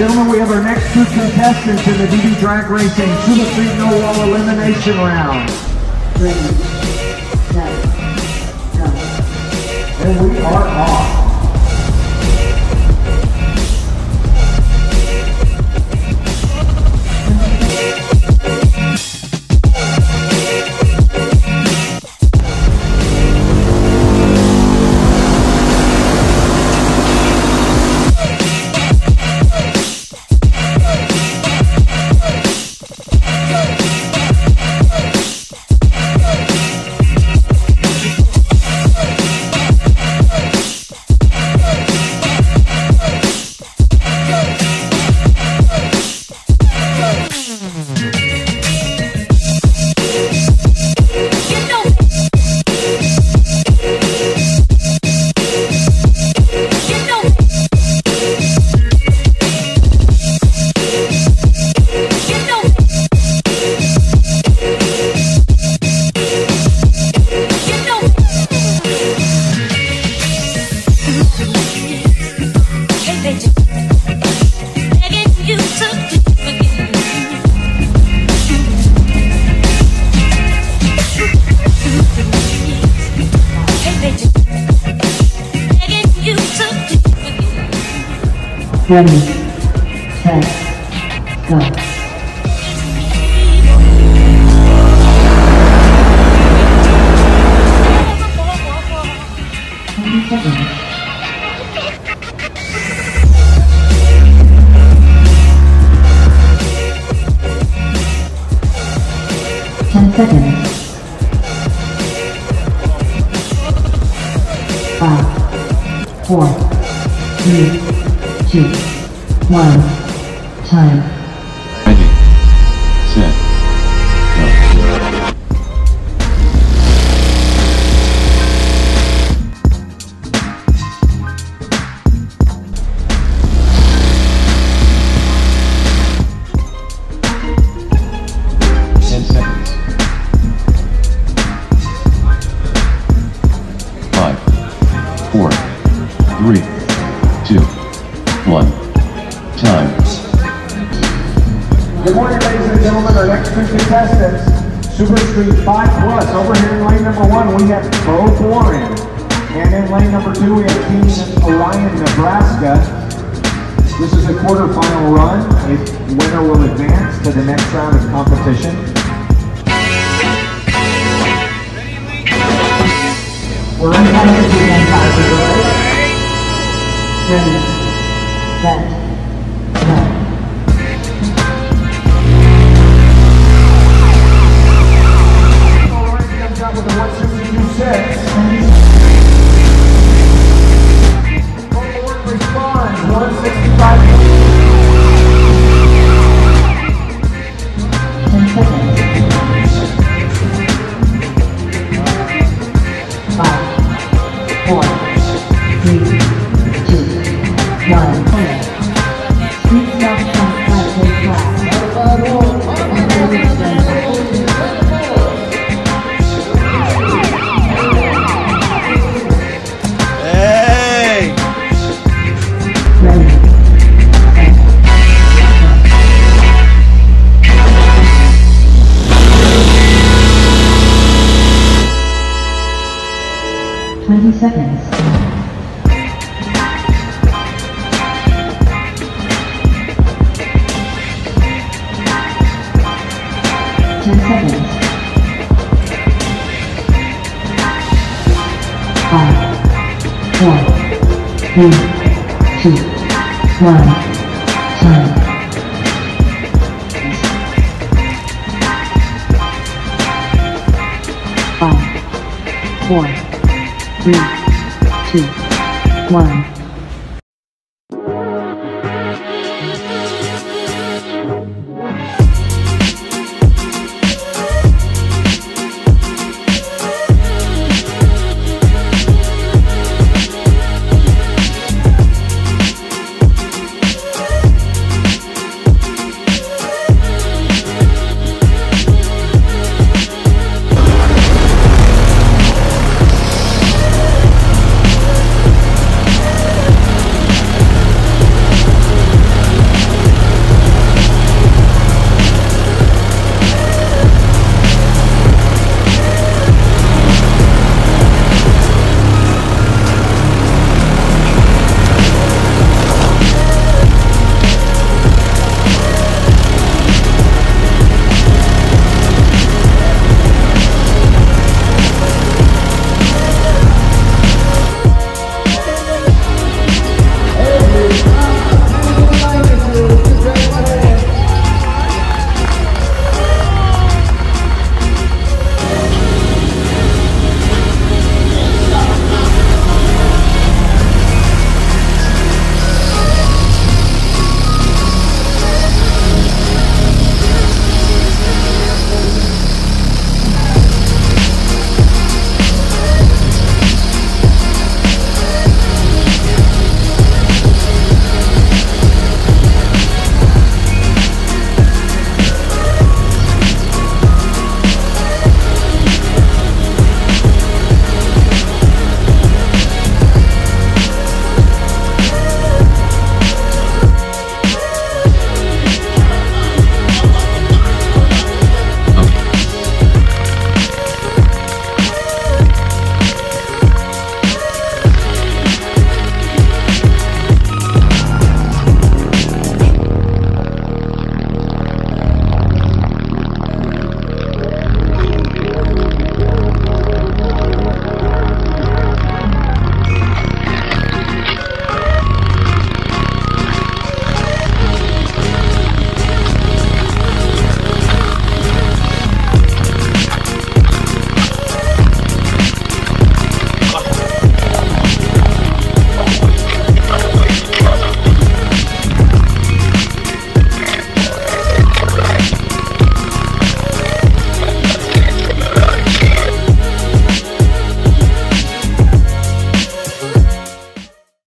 Gentlemen, we have our next two contestants in the DD Drag Racing Super Street No Wall Elimination Round. Ready, set, go. And we are off. Ready, set, go. 20 seconds. 10 seconds. 5, 4, 3, 2, 1, time. Ready, set, go. 10 seconds. 5, 4, 3, 2, 1. Time. Good morning, ladies and gentlemen. Our next two contestants, Super Street 5+. Over here in lane number 1, we have both Orion. And in lane number 2, we have Team Orion, Nebraska. This is a quarterfinal run. A winner will advance to the next round of competition. We're on time to begin, ready, set, go. Orion comes out with a 162.6. Forward responds, 165. 10 seconds. 5, 4, 3, 2, 1. Speed stop from platform class. Hey! Ready, set, 20 seconds. 10 seconds. 5, 4, 3, 2, 1. Time. 5, 4, 3, 2, 1.